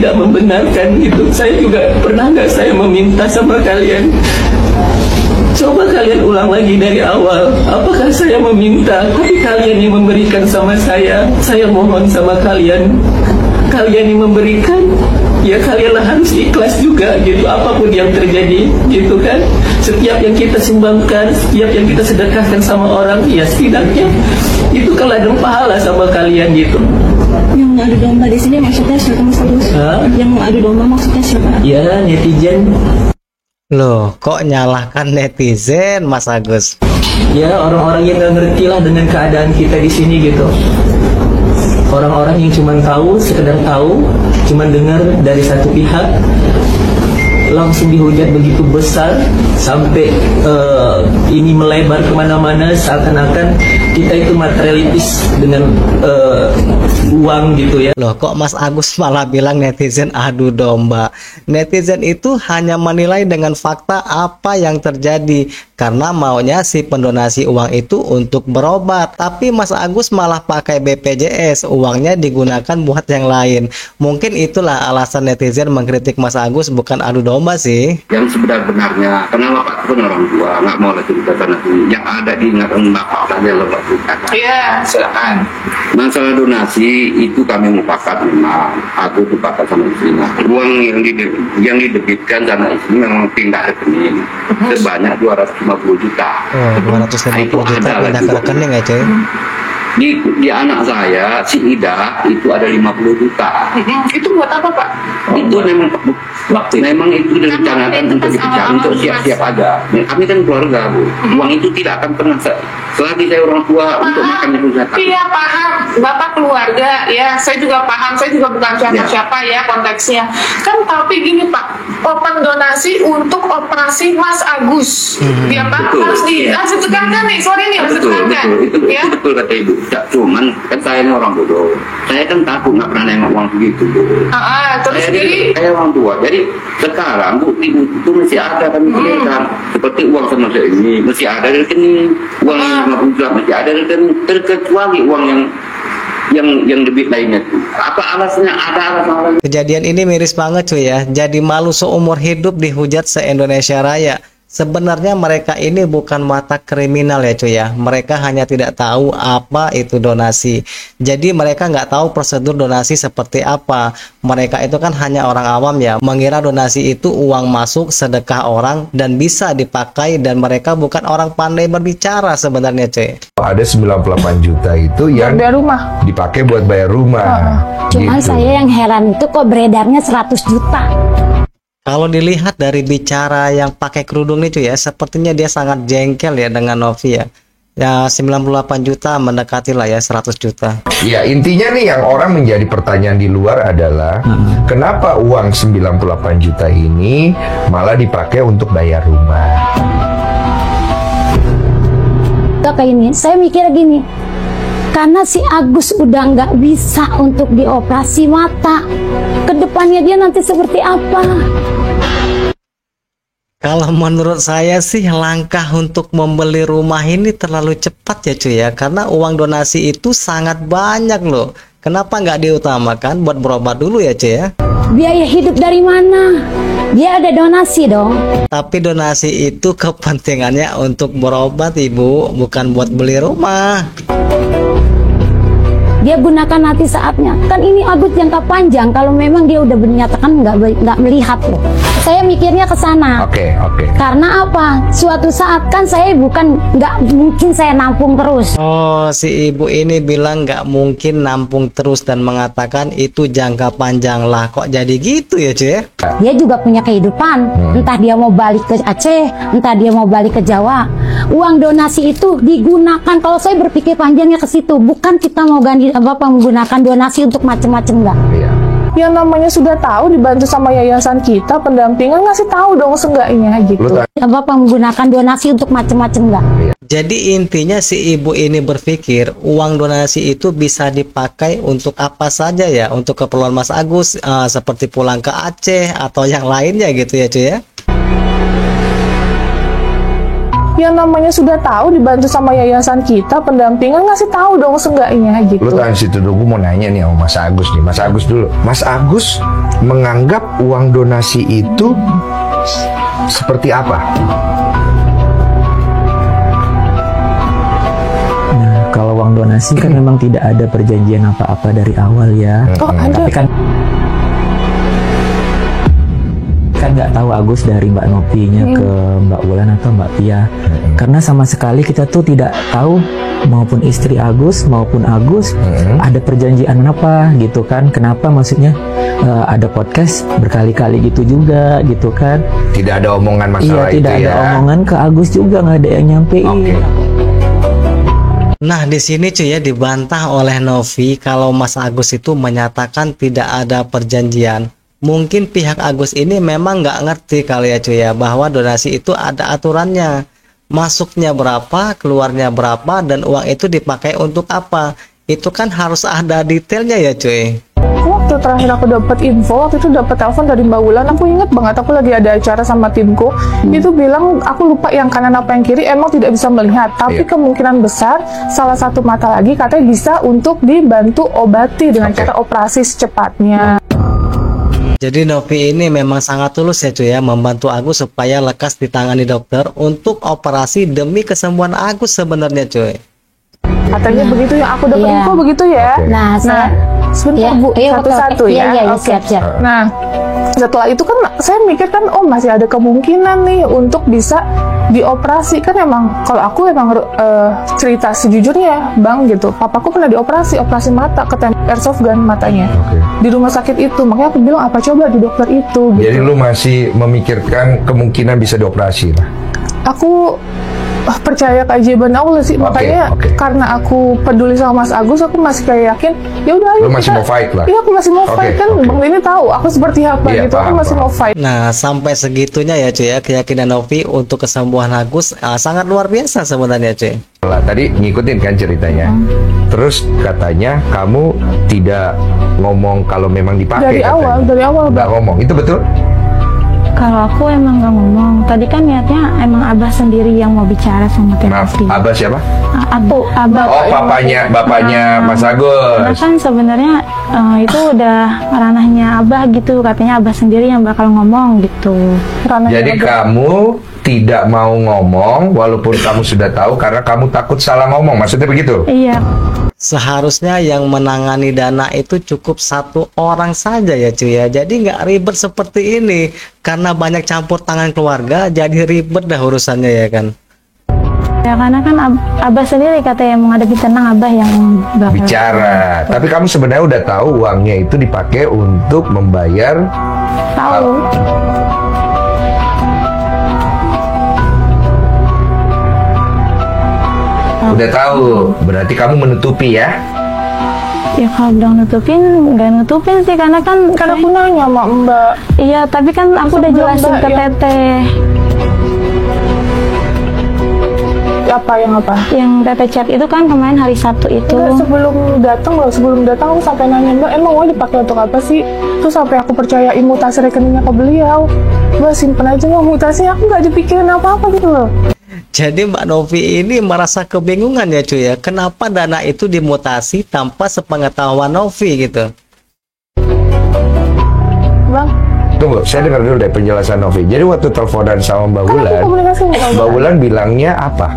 tidak membenarkan itu. Saya juga pernah nggak saya meminta sama kalian, coba kalian ulang lagi dari awal. Apakah saya meminta, tapi kalian yang memberikan sama saya. Saya mohon sama kalian, kalian yang memberikan, ya kalianlah harus ikhlas juga gitu, apapun yang terjadi gitu kan. Setiap yang kita sumbangkan, setiap yang kita sedekahkan sama orang, ya setidaknya itu kalau ada pahala sama kalian gitu. Yang adu domba di sini maksudnya siapa, Mas Agus? Yang adu domba maksudnya siapa? Ya netizen. Loh, kok nyalahkan netizen, Mas Agus? Ya orang-orang yang nggak ngerti lah dengan keadaan kita di sini gitu. Orang-orang yang cuma tahu, sekedar tahu, cuma dengar dari satu pihak, langsung dihujat begitu besar sampai ini melebar kemana-mana, seakan-akan kita itu materialistis dengan uang gitu ya. Loh, kok Mas Agus malah bilang netizen adu domba? Netizen itu hanya menilai dengan fakta apa yang terjadi, karena maunya si pendonasi uang itu untuk berobat. Tapi Mas Agus malah pakai BPJS, uangnya digunakan buat yang lain. Mungkin itulah alasan netizen mengkritik Mas Agus, bukan adu domba sih. Yang sebenar-benarnya, karena bapak itu kan orang tua, nggak mau lah cerita sana sini. Yang ada diingatkan bapak saja lepas cerita. Iya, silakan. Masalah donasi itu kami mufakat memang. Aku sepakat sama istrinya. Uang yang didebitkan sama istri memang pindah rekening sebanyak 250 juta. Oh, 250 juta pindah ke rekening ya, cuy. Di anak saya, si Ida, itu ada 50 juta. Itu buat apa, Pak? Itu memang itu direncanakan untuk siap-siap aja. Kami kan keluarga, Bu. Uang itu tidak akan pernah selagi saya orang tua untuk makan itu zakat. Iya, paham. Bapak keluarga, ya. Saya juga paham. Saya juga bukan siapa-siapa ya konteksnya. Kan tapi gini, Pak. Open donasi untuk operasi Mas Agus. Ya, Pak. Harus ditekankan nih. Sorry nih, harus ditekankan. Itu betul kata Ibu. Ya, cuman kan saya ini orang bodoh. Saya kan takut nggak pernah nengok uang segitu. Terus saya orang tua. Jadi sekarang bukti itu masih ada kami kirimkan. Seperti uang sama saya ini masih ada di rekening. Uang yang 50 juta masih ada di rekening. Terkecuali uang yang debit lainnya. Apa alasannya? Ada alasan. Kejadian ini miris banget cuy ya. Jadi malu seumur hidup dihujat se-Indonesia Raya. Sebenarnya mereka ini bukan watak kriminal ya cuy ya. Mereka hanya tidak tahu apa itu donasi. Jadi mereka nggak tahu prosedur donasi seperti apa. Mereka itu kan hanya orang awam ya, mengira donasi itu uang masuk sedekah orang dan bisa dipakai, dan mereka bukan orang pandai berbicara sebenarnya cuy. Ada 98 juta itu yang bayar rumah, dipakai buat bayar rumah. Cuman gitu. saya yang heran itu kok beredarnya 100 juta. Kalau dilihat dari bicara yang pakai kerudung nih cuy ya, sepertinya dia sangat jengkel ya dengan Novi ya. Ya 98 juta mendekati lah ya 100 juta. Ya intinya nih yang orang menjadi pertanyaan di luar adalah kenapa uang 98 juta ini malah dipakai untuk bayar rumah. Kayak ini, saya mikir gini, karena si Agus udah nggak bisa untuk dioperasi mata, kedepannya dia nanti seperti apa? Kalau menurut saya sih langkah untuk membeli rumah ini terlalu cepat ya cuy ya, karena uang donasi itu sangat banyak loh. Kenapa nggak diutamakan buat berobat dulu ya cuy ya? Biaya hidup dari mana? Dia ada donasi dong. Tapi donasi itu kepentingannya untuk berobat ibu, bukan buat beli rumah. Dia gunakan nanti saatnya. Kan ini Agus jangka panjang. Kalau memang dia udah menyatakan nggak melihat loh. Saya mikirnya ke sana. Oke. Karena apa? Suatu saat kan saya nggak mungkin saya nampung terus. Oh, si ibu ini bilang nggak mungkin nampung terus dan mengatakan itu jangka panjang lah. Kok jadi gitu ya cuy? Dia juga punya kehidupan. Entah dia mau balik ke Aceh, entah dia mau balik ke Jawa. Uang donasi itu digunakan, kalau saya berpikir panjangnya ke situ, bukan kita mau ganti menggunakan donasi untuk macam-macam enggak. yang namanya sudah tahu dibantu sama yayasan kita pendampingan, ngasih tahu dong seenggaknya gitu. Bapak menggunakan donasi untuk macam-macam enggak? Jadi intinya si ibu ini berpikir uang donasi itu bisa dipakai untuk apa saja ya, untuk keperluan Mas Agus, seperti pulang ke Aceh atau yang lainnya gitu ya cuy ya. Yang namanya sudah tahu dibantu sama yayasan kita pendampingan, ngasih tahu dong seenggaknya gitu. Lu tahan situ dulu, gue mau nanya nih sama Mas Agus nih. Mas Agus dulu. Mas Agus menganggap uang donasi itu seperti apa? Nah, kalau uang donasi kan memang tidak ada perjanjian apa-apa dari awal ya. Oh, ada. Tapi kan nggak tahu Agus dari Mbak Novinya ke Mbak Wulan atau Mbak Pia, karena sama sekali kita tuh tidak tahu maupun istri Agus maupun Agus ada perjanjian apa gitu kan. Kenapa maksudnya ada podcast berkali-kali gitu juga gitu kan. Tidak ada omongan masalah itu ya? Tidak ada omongan ke Agus juga, nggak ada yang nyampein. Oke. Nah, di sini cuy ya dibantah oleh Novi kalau Mas Agus itu menyatakan tidak ada perjanjian. Mungkin pihak Agus ini memang nggak ngerti kali ya cuy ya, bahwa donasi itu ada aturannya. Masuknya berapa, keluarnya berapa, dan uang itu dipakai untuk apa. Itu kan harus ada detailnya ya cuy. Waktu terakhir aku dapat info, waktu itu dapat telepon dari Mbak Wulan, aku inget banget, aku lagi ada acara sama timku, itu bilang, aku lupa yang kanan apa yang kiri, emang tidak bisa melihat, tapi kemungkinan besar salah satu mata lagi katanya bisa untuk dibantu obati dengan cara operasi secepatnya. Jadi Novi ini memang sangat tulus ya cuy ya, membantu Agus supaya lekas ditangani dokter untuk operasi demi kesembuhan Agus sebenarnya cuy. Katanya begitu yang aku dapat info begitu ya. Nah, sebentar Bu, satu-satu ya. Iya, Oke. siap. Nah, setelah itu kan saya mikir kan, oh masih ada kemungkinan nih untuk bisa dioperasi. Kan emang kalau aku emang cerita sejujurnya Bang gitu, papaku pernah operasi mata, ketembak airsoft gun matanya di rumah sakit itu. Makanya aku bilang apa coba di dokter itu gitu. Jadi lu masih memikirkan kemungkinan bisa dioperasi lah? Aku percaya keajaiban Allah sih, makanya karena aku peduli sama Mas Agus, aku masih kayak yakin ya udah ayo lu masih mau fight lah. Iya, aku masih mau fight kan. Bang Denny tahu aku seperti apa gitu. Aku masih mau fight. Nah, sampai segitunya ya cuy ya keyakinan Novi untuk kesembuhan Agus sangat luar biasa sebenarnya cuy. Tadi ngikutin kan ceritanya. Terus katanya kamu tidak ngomong kalau memang dipakai. Dari awal nggak ngomong, itu betul? Kalau aku emang nggak ngomong. Tadi kan niatnya emang Abah sendiri yang mau bicara sama Teh Novi. Abah siapa? Abah. Oh, bapaknya Mas Agus. Karena kan sebenarnya itu udah ranahnya Abah gitu. Katanya Abah sendiri yang bakal ngomong gitu. Jadi kamu tidak mau ngomong walaupun kamu sudah tahu karena kamu takut salah ngomong. Maksudnya begitu? Iya. Seharusnya yang menangani dana itu cukup satu orang saja ya cuy ya. Jadi nggak ribet seperti ini. Karena banyak campur tangan keluarga, jadi ribet dah urusannya ya kan. Ya karena kan Abah sendiri katanya menghadapi tenang, Abah yang bakal bicara. Tapi kamu sebenarnya udah tahu uangnya itu dipakai untuk membayar. Tahu. Udah tahu, berarti kamu menutupi ya? Ya kalau bilang nutupin, nggak nutupin sih, karena kan aku nanya sama Mbak. Iya, tapi kan aku udah jelasin ke Teteh. Apa? Yang Teteh chat itu kan kemarin hari Sabtu itu. Enggak, sebelum datang aku sampai nanya Mbak, emang mau dipakai untuk apa sih? Terus sampai aku percaya mutasi rekeningnya ke beliau. Mbak simpen aja nggak mutasi, aku nggak dipikirin apa-apa gitu loh. Jadi Mbak Novi ini merasa kebingungan ya cuy ya, kenapa dana itu dimutasi tanpa sepengetahuan Novi gitu. Bang, tunggu, saya dengar dulu deh penjelasan Novi. Jadi waktu teleponan sama Mbak Wulan, Mbak Wulan bilangnya apa?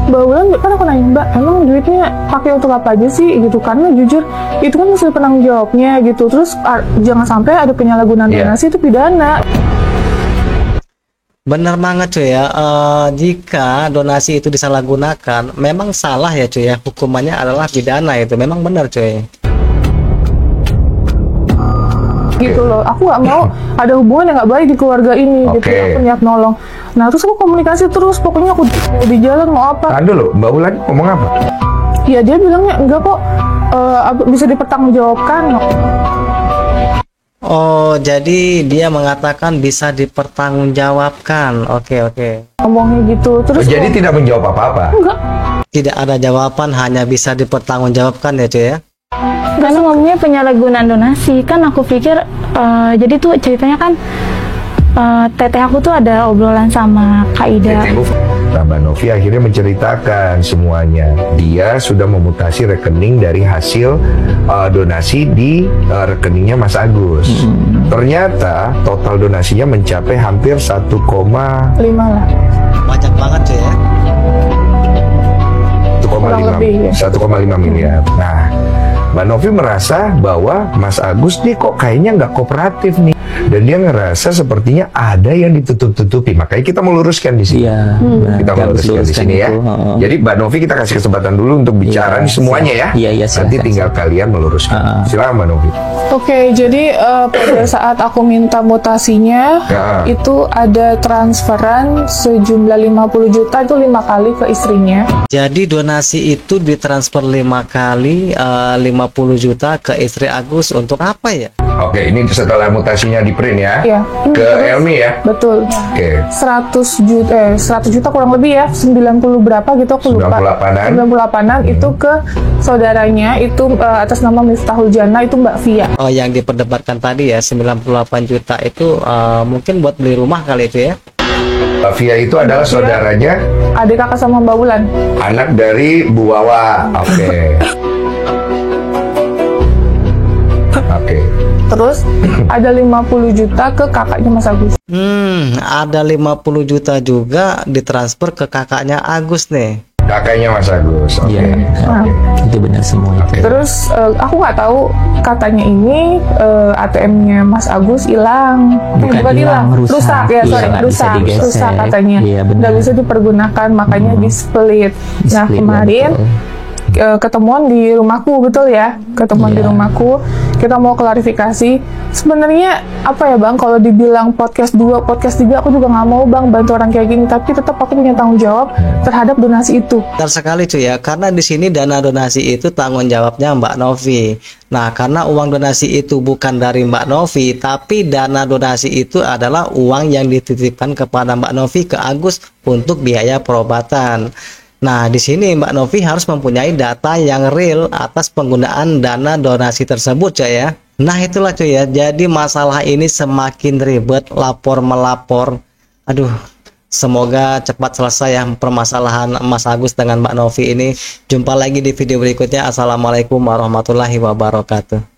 Mbak Wulan kan aku nanya, Mbak emang duitnya pakai untuk apa aja sih gitu, karena jujur itu kan mesti penanggung jawabnya gitu. Terus jangan sampai ada penyalahgunaan donasi, itu pidana. Bener banget cuy ya, jika donasi itu disalahgunakan memang salah ya cuy ya, hukumannya adalah pidana, itu memang benar cuy. Gitu loh, aku nggak mau ada hubungan yang nggak baik di keluarga ini gitu. Aku niat nolong. Nah terus aku komunikasi terus, pokoknya aku di jalan mau apa. Tahan dulu, Mbak Wulan ngomong apa? Ya dia bilangnya enggak kok, bisa dipertanggungjawabkan. Oh, jadi dia mengatakan bisa dipertanggungjawabkan. Oke. Ngomongnya gitu. Terus jadi tidak menjawab apa-apa? Enggak. Tidak ada jawaban, hanya bisa dipertanggungjawabkan ya cuy ya. Karena ngomongnya penyalahgunaan donasi, kan aku pikir jadi tuh ceritanya kan Teteh aku tuh ada obrolan sama Kak Ida. Mbak Novi akhirnya menceritakan semuanya. Dia sudah memutasi rekening dari hasil donasi di rekeningnya Mas Agus. Ternyata total donasinya mencapai hampir 1,5 lah. Banyak banget cuy ya. 1,5 miliar. Nah, Mbak Novi merasa bahwa Mas Agus nih kok kayaknya nggak kooperatif nih, dan dia ngerasa sepertinya ada yang ditutup-tutupi. Makanya kita meluruskan di sini. Iya, Kita meluruskan di sini ya. Jadi Mbak Novi kita kasih kesempatan dulu untuk bicara nih semuanya ya. Iya, Nanti tinggal kalian meluruskan. Silakan Mbak Novi. Oke, jadi pada saat aku minta mutasinya, itu ada transferan sejumlah 50 juta itu 5 kali ke istrinya. Jadi donasi itu ditransfer 5 kali 50 juta ke istri Agus untuk apa ya? Oke, ini setelah mutasinya di print ya. Iya. Ke Elmi ya. Betul. Oke. 100 juta kurang lebih ya, 90 berapa gitu aku lupa. 98-an itu ke saudaranya itu atas nama Miftahul Jannah itu Mbak Via. Oh, yang diperdebatkan tadi ya 98 juta itu mungkin buat beli rumah kali itu ya. Mbak Via itu adalah saudaranya adik kakak sama Mbak Wulan. Anak dari Bu Wawa. Oke. Oke. Terus ada 50 juta ke kakaknya Mas Agus. Ada 50 juta juga ditransfer ke kakaknya Agus nih. Kakaknya Mas Agus. Oke. Itu benar semua itu. Terus aku nggak tahu, katanya ini ATM-nya Mas Agus hilang. Bukan hilang, rusak ya, rusak katanya. Nggak bisa dipergunakan, makanya di split. Nah kemarin ketemuan di rumahku, betul ya, ketemuan di rumahku, kita mau klarifikasi. Sebenarnya apa ya Bang, kalau dibilang podcast 2, podcast 3 aku juga nggak mau Bang bantu orang kayak gini, tapi tetap aku punya tanggung jawab terhadap donasi itu. Benar sekali cuy ya, karena di sini dana donasi itu tanggung jawabnya Mbak Novi. Nah, karena uang donasi itu bukan dari Mbak Novi, tapi dana donasi itu adalah uang yang dititipkan kepada Mbak Novi ke Agus untuk biaya perobatan. Nah, di sini Mbak Novi harus mempunyai data yang real atas penggunaan dana donasi tersebut, cuy ya. Nah, itulah cuy ya. Jadi masalah ini semakin ribet, lapor melapor. Aduh, semoga cepat selesai ya permasalahan Mas Agus dengan Mbak Novi ini. Jumpa lagi di video berikutnya. Assalamualaikum warahmatullahi wabarakatuh.